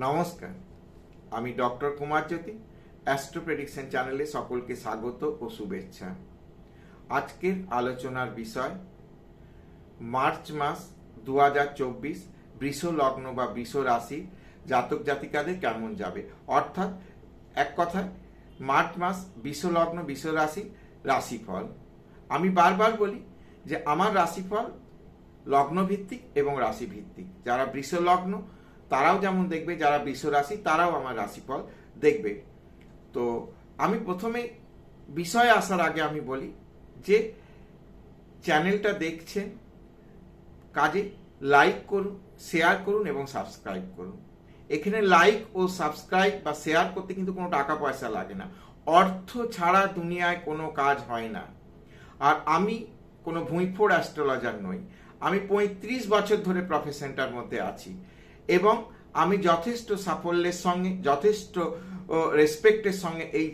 নমস্কার, আমি ডক্টর কুমার জ্যোতি। Astro prediction চ্যানেলে সকলকে স্বাগত ও শুভেচ্ছা। আজকের আলোচনার বিষয় মার্চ মাস 2024 বৃষ লগ্ন বা বৃষ রাশি জাতক জাতিকাদের কেমন যাবে। অর্থাৎ এক কথায় মার্চ মাস বৃষ লগ্ন বৃষ রাশি রাশিফল। আমি বারবার বলি যে আমার রাশিফল লগ্ন ভিত্তিক এবং রাশি ভিত্তিক। যারা বৃষ লগ্ন তারাও যেমন দেখবে, যারা বৃষ রাশি তারাও আমার রাশিফল দেখবে। তো আমি প্রথমে বিষয়ে আসার আগে আমি বলি যে চ্যানেলটা দেখছেন, কাজে লাইক করুন, শেয়ার করুন এবং সাবস্ক্রাইব করুন। এখানে লাইক ও সাবস্ক্রাইব বা শেয়ার করতে কিন্তু কোনো টাকা পয়সা লাগে না। অর্থ ছাড়া দুনিয়ায় কোনো কাজ হয় না। আর আমি কোনো ভুঁইফোড় অ্যাস্ট্রোলজার নই। আমি 35 বছর ধরে প্রফেশনটার মধ্যে আছি এবং আমি যথেষ্ট সাফল্যের সঙ্গে, যথেষ্ট রেসপেক্টের সঙ্গে এই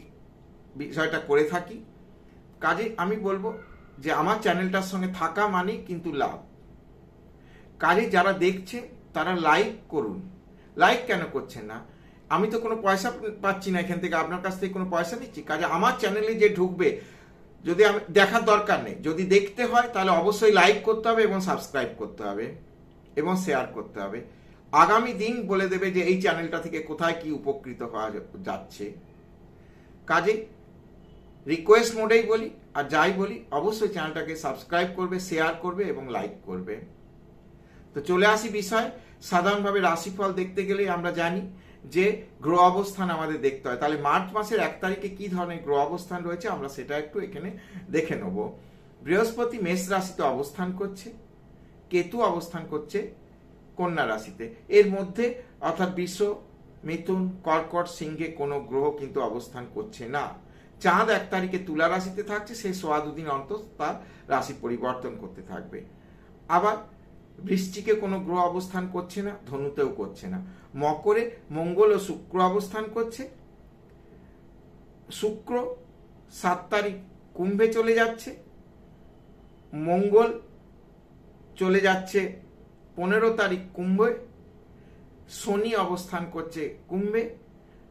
বিষয়টা করে থাকি। কাজে আমি বলবো যে আমার চ্যানেলটার সঙ্গে থাকা মানেই কিন্তু লাভ। কাজে যারা দেখছে তারা লাইক করুন। লাইক কেন করছেন না? আমি তো কোনো পয়সা পাচ্ছি না এখান থেকে, আপনার কাছ থেকে কোনো পয়সা নিচ্ছি। কাজে আমার চ্যানেলে যে ঢুকবে, যদি আমি দেখার দরকার নেই, যদি দেখতে হয় তাহলে অবশ্যই লাইক করতে হবে এবং সাবস্ক্রাইব করতে হবে এবং শেয়ার করতে হবে। আগামী দিন বলে দেবে যে এই চ্যানেলটা থেকে কোথায় কি উপকৃত হওয়া যাচ্ছে। কাজে রিকোয়েস্ট মোডেই বলি আর যাই বলি, অবশ্যই চ্যানেলটাকে সাবস্ক্রাইব করবে, শেয়ার করবে এবং লাইক করবে। তো চলে আসি বিষয়। সাধারণভাবে রাশিফল দেখতে গেলে আমরা জানি যে গ্রহ অবস্থান আমাদের দেখতে হয়। তাহলে মার্চ মাসের 1 তারিখে কি ধরনের গ্রহ অবস্থান রয়েছে আমরা সেটা একটু এখানে দেখে নেব। বৃহস্পতি মেষ রাশিতে অবস্থান করছে, কেতু অবস্থান করছে কন্যা রাশিতে। এর মধ্যে অর্থাৎ বৃষ, মিথুন, কর্কট, সিংহে কোনো গ্রহ কিন্তু অবস্থান করছে না। চাঁদ 1 তারিখে তুলা রাশিতে থাকছে, সে 2.5 দিন অন্তর তার রাশি পরিবর্তন করতে থাকবে। আবার বৃশ্চিকে কোনো গ্রহ অবস্থান করছে না, ধনুতেও করছে না। মকরে মঙ্গল ও শুক্র অবস্থান করছে। শুক্র 7 তারিখ কুম্ভে চলে যাচ্ছে, মঙ্গল চলে যাচ্ছে 15 তারিখ কুম্ভে, শনি অবস্থান করছে কুম্ভে,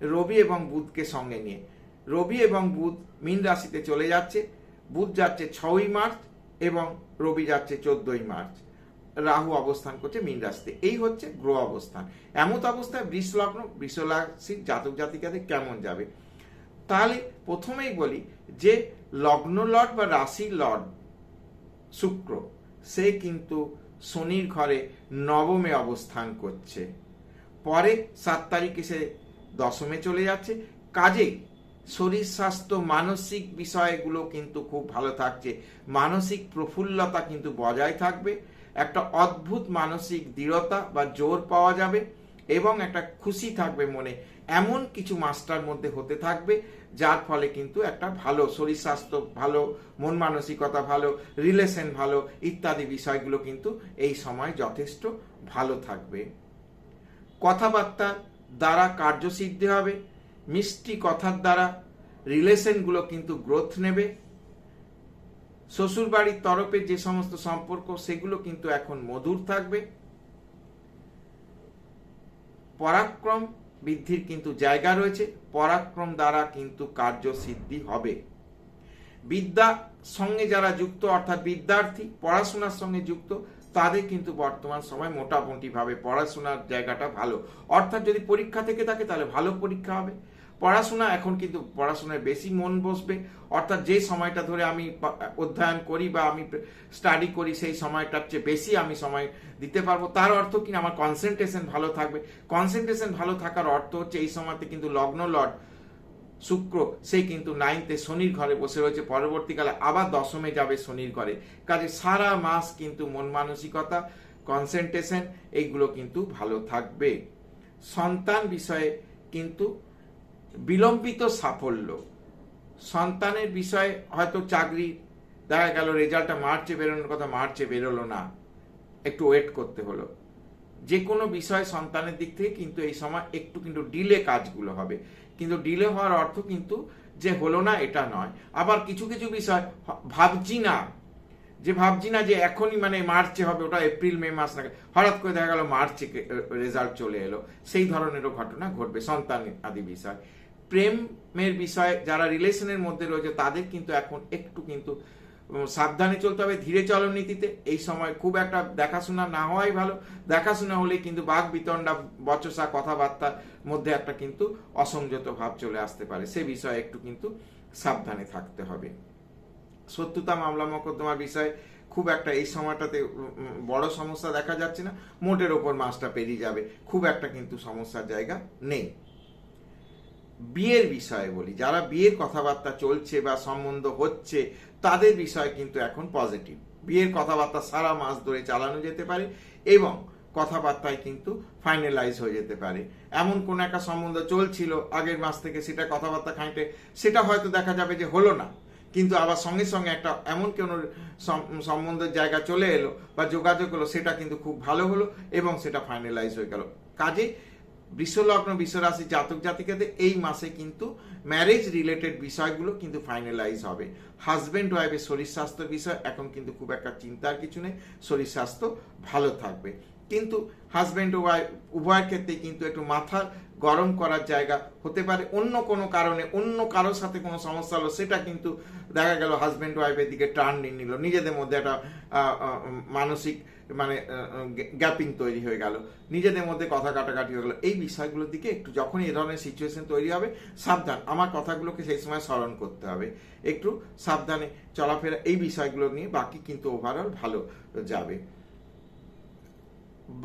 রবি এবং বুধকে সঙ্গে নিয়ে। রবি এবং বুধ মীন রাশিতে চলে যাচ্ছে, বুধ যাচ্ছে 6ই মার্চ এবং রবি যাচ্ছে 14ই মার্চ। রাহু অবস্থান করছে মীন রাশিতে। এই হচ্ছে গ্রহ অবস্থান। এমত অবস্থায় বৃষ লগ্ন বৃষ রাশির জাতক জাতিকাদের কেমন যাবে। তাহলে প্রথমেই বলি যে লগ্ন লর্ড বা রাশি লর্ড শুক্র, সে কিন্তু শনির ঘরে নবমে অবস্থান করছে। পরে 7 তারিখে সে দশমে চলে যাচ্ছে। কাজেই শরীর স্বাস্থ্য, মানসিক বিষয়গুলো কিন্তু খুব ভালো থাকছে। মানসিক প্রফুল্লতা কিন্তু বজায় থাকবে, একটা অদ্ভুত মানসিক দৃঢ়তা বা জোর পাওয়া যাবে এবং একটা খুশি থাকবে মনে। এমন কিছু মাসটার মধ্যে হতে থাকবে যার ফলে কিন্তু একটা ভালো শরীর স্বাস্থ্য ভালো, মন মানসিকতা ভালো, রিলেশন ভালো ইত্যাদি বিষয়গুলো কিন্তু এই সময় যথেষ্ট ভালো থাকবে। কথাবার্তার দ্বারা কার্যসিদ্ধি হবে, মিষ্টি কথার দ্বারা রিলেশনগুলো কিন্তু গ্রোথ নেবে। শ্বশুরবাড়ির তরফে যে সমস্ত সম্পর্ক সেগুলো কিন্তু এখন মধুর থাকবে। পরাক্রম বৃদ্ধির কিন্তু জায়গা রয়েছে, পরাক্রম দ্বারা কিন্তু কার্যসিদ্ধি হবে। বিদ্যার সঙ্গে যারা যুক্ত অর্থাৎ বিদ্যার্থী, পড়াশোনার সঙ্গে যুক্ত, তাদের কিন্তু বর্তমান সময় মোটামুটি ভাবে পড়াশোনার জায়গাটা ভালো। অর্থাৎ যদি পরীক্ষা থেকে থাকে তাহলে ভালো পরীক্ষা হবে। পড়াশোনা এখন কিন্তু পড়াশোনায় বেশি মন বসবে। অর্থাৎ যে সময়টা ধরে আমি অধ্যয়ন করি বা আমি স্টাডি করি সেই সময়টার চেয়ে বেশি আমি সময় দিতে পারবো। তার অর্থ কি আমার কনসেন্ট্রেশন ভালো থাকবে। কনসেন্ট্রেশন ভালো থাকার অর্থ হচ্ছে এই সময়তে কিন্তু লগ্ন লর্ড শুক্র সেই কিন্তু 9তে শনির ঘরে বসে রয়েছে, পরবর্তীকালে আবার দশমে যাবে শনির ঘরে। কাজে সারা মাস কিন্তু মন মানসিকতা, কনসেন্ট্রেশন এইগুলো কিন্তু ভালো থাকবে। সন্তান বিষয়ে কিন্তু বিলম্বিত সাফল্য। সন্তানের বিষয়ে হয়তো চাকরি দেখা গেল রেজাল্টটা মার্চে বেরোনোর কথা মার্চে বেরোলো না, একটু ওয়েট করতে হলো। যে কোনো বিষয় সন্তানের দিক থেকে কিন্তু এই সময় একটু কিন্তু ডিলে কাজগুলো হবে। কিন্তু ডিলে হওয়ার অর্থ কিন্তু যে হলো না এটা নয়। আবার কিছু কিছু বিষয় ভাবছি না যে ভাবছি না যে এখনই মানে মার্চে হবে, ওটা এপ্রিল মে মাস না, হঠাৎ করে দেখা গেল মার্চে রেজাল্ট চলে এলো, সেই ধরনেরও ঘটনা ঘটবে। সন্তান আদি বিষয়, প্রেমের বিষয়, যারা রিলেশনের মধ্যে রয়েছে তাদের কিন্তু এখন একটু কিন্তু সাবধানে চলতে হবে, ধীরে চলন নীতিতে। এই সময় খুব একটা দেখাশোনা না হওয়াই ভালো। দেখাশোনা হলে কিন্তু বাক বিতণ্ডা, বচসা, কথাবার্তার মধ্যে একটা কিন্তু অসংযত ভাব চলে আসতে পারে, সে বিষয়ে একটু কিন্তু সাবধানে থাকতে হবে। শত্রুতা, মামলা মোকদ্দমার বিষয়ে খুব একটা এই সময়টাতে বড় সমস্যা দেখা যাচ্ছে না, মোটের ওপর মাসটা পেরিয়ে যাবে, খুব একটা কিন্তু সমস্যার জায়গা নেই। বিয়ের বিষয়ে বলি, যারা বিয়ের কথাবার্তা চলছে বা সম্বন্ধ হচ্ছে তাদের বিষয় কিন্তু এখন পজিটিভ। বিয়ের কথাবার্তা সারা মাস ধরে চালানো যেতে পারে এবং কথাবার্তায় কিন্তু ফাইনালাইজ হয়ে যেতে পারে। এমন কোন একটা সম্বন্ধ চলছিল আগের মাস থেকে, সেটা কথাবার্তা খাইতে, সেটা হয়তো দেখা যাবে যে হলো না, কিন্তু আবার সঙ্গে সঙ্গে একটা এমন কোনো সম্বন্ধের জায়গা চলে এলো বা যোগাযোগ হলো, সেটা কিন্তু খুব ভালো হলো এবং সেটা ফাইনালাইজ হয়ে গেল। কাজে বৃষলগ্ন, বৃষরাশি জাতক জাতিকাদের এই মাসে কিন্তু ম্যারেজ রিলেটেড বিষয়গুলো কিন্তু ফাইনালাইজ হবে। হাজব্যান্ড ওয়াইফের শরীর স্বাস্থ্য বিষয় এখন কিন্তু খুব একটা চিন্তার কিছু নেই, শরীর স্বাস্থ্য ভালো থাকবে। কিন্তু হাজব্যান্ড ও ওয়াইফ উভয়ের ক্ষেত্রে কিন্তু একটু মাথা গরম করার জায়গা হতে পারে। অন্য কোনো কারণে অন্য কারোর সাথে কোনো সমস্যা হলো, সেটা কিন্তু দেখা গেল হাজব্যান্ড ওয়াইফের দিকে টার্ন নিল, নিজেদের মধ্যে একটা মানসিক মানে গ্যাপিং তৈরি হয়ে গেল, নিজেদের মধ্যে কথা কাটাকাটি হয়ে গেল। এই বিষয়গুলোর দিকে একটু যখনই এই ধরনের সিচুয়েশন তৈরি হবে, সাবধান। আমার কথাগুলোকে সেই সময় স্মরণ করতে হবে, একটু সাবধানে চলাফেরা, এই বিষয়গুলো নিয়ে বাকি কিন্তু ওভারঅল ভালো যাবে।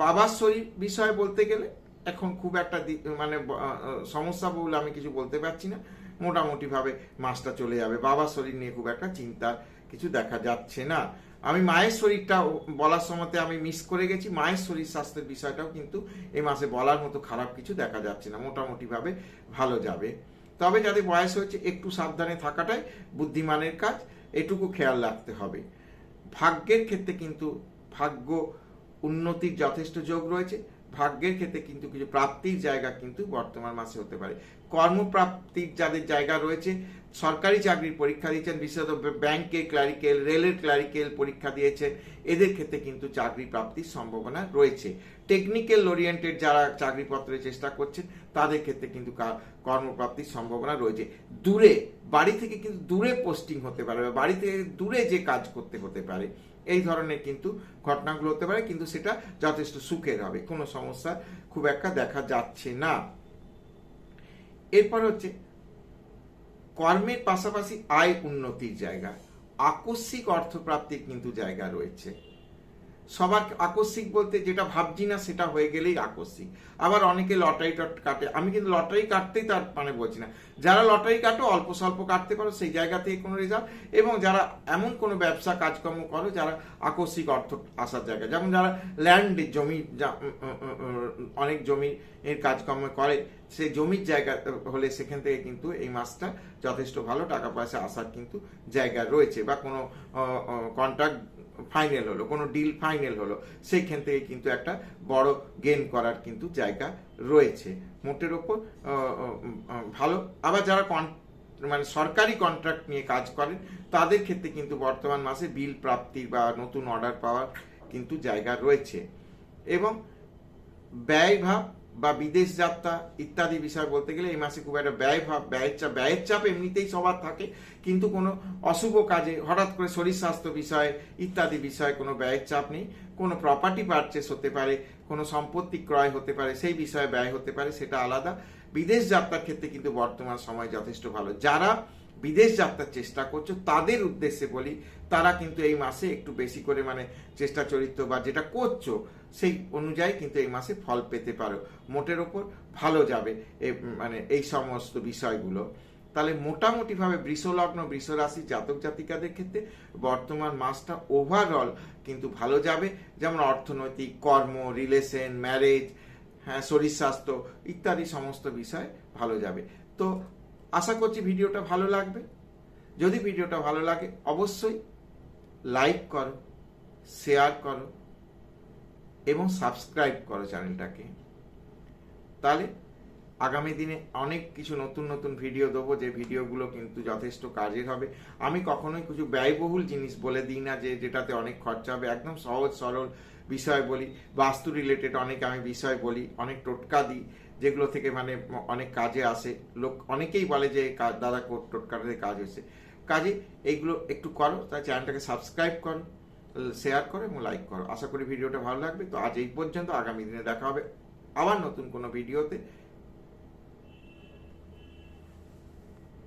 বাবার শরীর বিষয় বলতে গেলে এখন খুব একটা মানে সমস্যা বলে আমি কিছু বলতে পারছি না, মোটামুটি ভাবে মাসটা চলে যাবে। বাবার শরীর নিয়ে খুব একটা চিন্তার কিছু দেখা যাচ্ছে না। আমি মায়ের শরীরটা বলার সময়তে আমি মিস করে গেছি, মায়ের শরীর স্বাস্থ্যের বিষয়টাও কিন্তু এই মাসে বলার মতো খারাপ কিছু দেখা যাচ্ছে না, মোটামুটি ভাবে ভালো যাবে। তবে যাদের বয়স হয়েছে একটু সাবধানে থাকাটাই বুদ্ধিমানের কাজ, এটুকু খেয়াল রাখতে হবে। ভাগ্যের ক্ষেত্রে কিন্তু ভাগ্য উন্নতির যথেষ্ট যোগ রয়েছে। ভাগ্যের ক্ষেত্রে কিন্তু কিছু প্রাপ্তির জায়গা কিন্তু বর্তমান মাসে হতে পারে। কর্মপ্রাপ্তির যাদের জায়গা রয়েছে, সরকারি চাকরির পরীক্ষা দিয়েছেন, বিশেষত ব্যাংকে ক্লারিক্যাল, রেলের ক্লারিক্যাল পরীক্ষা দিয়েছে, এদের ক্ষেত্রে কিন্তু চাকরি প্রাপ্তির সম্ভাবনা রয়েছে। টেকনিক্যাল ওরিয়েন্টেড যারা চাকরিপত্রের চেষ্টা করছেন তাদের ক্ষেত্রে কিন্তু কর্মপ্রাপ্তির সম্ভাবনা রয়েছে। দূরে, বাড়ি থেকে কিন্তু দূরে পোস্টিং হতে পারে, বাড়ি থেকে দূরে যে কাজ করতে হতে পারে, এই ধরনের কিন্তু ঘটনাগুলো হতে পারে, কিন্তু সেটা যথেষ্ট সুখের হবে, কোনো সমস্যা খুব একটা দেখা যাচ্ছে না। এরপর হচ্ছে কর্মের পাশাপাশি আয় উন্নতির জায়গা, আকস্মিক অর্থপ্রাপ্তির কিন্তু জায়গা রয়েছে। সবার আকস্মিক বলতে যেটা ভাবছি না সেটা হয়ে গেলেই আকস্মিক। আবার অনেকে লটারি কাটে, আমি কিন্তু লটারি কাটতেই তার মানে বলছি না, যারা লটারি কাটো অল্প স্বল্প কাটতে পারো সেই জায়গা থেকে কোনো রেজাল্ট, এবং যারা এমন কোনো ব্যবসা কাজকর্ম করো যারা আকস্মিক অর্থ আসার জায়গা, যেমন যারা ল্যান্ড জমি, অনেক জমি এর কাজকর্ম করে, সেই জমির জায়গা হলে সেখান থেকে কিন্তু এই মাসটা যথেষ্ট ভালো টাকা পয়সা আসার কিন্তু জায়গা রয়েছে। বা কোনো কন্ট্রাক্ট ফাইনাল হলো, কোনো ডিল ফাইনাল হলো, সেইখান থেকে কিন্তু একটা বড় গেইন করার কিন্তু জায়গা রয়েছে, মোটের ওপর ভালো। আবার যারা মানে সরকারি কন্ট্রাক্ট নিয়ে কাজ করেন তাদের ক্ষেত্রে কিন্তু বর্তমান মাসে বিল প্রাপ্তির বা নতুন অর্ডার পাওয়ার কিন্তু জায়গা রয়েছে। এবং ব্যয়ভাব বা বিদেশ যাত্রা ইত্যাদি বিষয় বলতে গেলে এই মাসে খুব একটা ব্যয়ের চাপ এমনিতেই সবার থাকে, কিন্তু কোনো অশুভ কাজে হঠাৎ করে শরীর স্বাস্থ্য বিষয়ে ইত্যাদি বিষয়ে কোনো ব্যয়ের চাপ নেই। কোনো প্রপার্টি পারচেস হতে পারে, কোনো সম্পত্তি ক্রয় হতে পারে, সেই বিষয়ে ব্যয় হতে পারে, সেটা আলাদা। বিদেশ যাত্রার ক্ষেত্রে কিন্তু বর্তমান সময় যথেষ্ট ভালো। যারা বিদেশ যাত্রার চেষ্টা করছো তাদের উদ্দেশ্যে বলি, তারা কিন্তু এই মাসে একটু বেশি করে মানে চেষ্টা চরিত্র বা যেটা করছো সেই অনুযায়ী কিন্তু এই মাসে ফল পেতে পারো, মোটের ওপর ভালো যাবে মানে এই সমস্ত বিষয়গুলো। তাহলে মোটামুটি ভাবে বৃষলগ্ন, বৃষরাশি জাতক জাতিকাদের ক্ষেত্রে বর্তমান মাসটা ওভারঅল কিন্তু ভালো যাবে। যেমন অর্থনৈতিক, কর্ম, রিলেশন, ম্যারেজ, হ্যাঁ, শরীর স্বাস্থ্য ইত্যাদি সমস্ত বিষয় ভালো যাবে। তো আশা করছি ভিডিওটা ভালো লাগবে। যদি ভিডিওটা ভালো লাগে অবশ্যই লাইক করো, শেয়ার করো এবং সাবস্ক্রাইব করো চ্যানেলটাকে। তাহলে আগামী দিনে অনেক কিছু নতুন নতুন ভিডিও দেবো, যে ভিডিওগুলো কিন্তু যথেষ্ট কাজের হবে। আমি কখনোই কিছু ব্যয়বহুল জিনিস বলে দিই না যে যেটাতে অনেক খরচা হবে। একদম সহজ সরল বিষয় বলি, বাস্তু রিলেটেড অনেক আমি বিষয় বলি, অনেক টোটকা দিই যেগুলো থেকে মানে অনেক কাজে আসে। লোক অনেকেই বলে যে দাদা টোটকাটাতে কাজ হয়েছে। কাজে এইগুলো একটু করো, তাই চ্যানেলটাকে সাবস্ক্রাইব করো, শেয়ার করো এবং লাইক করো। আশা করি ভিডিওটা ভালো লাগবে। তো আজ এই পর্যন্ত, আগামী দিনে দেখা হবে আবার নতুন কোনো ভিডিওতে।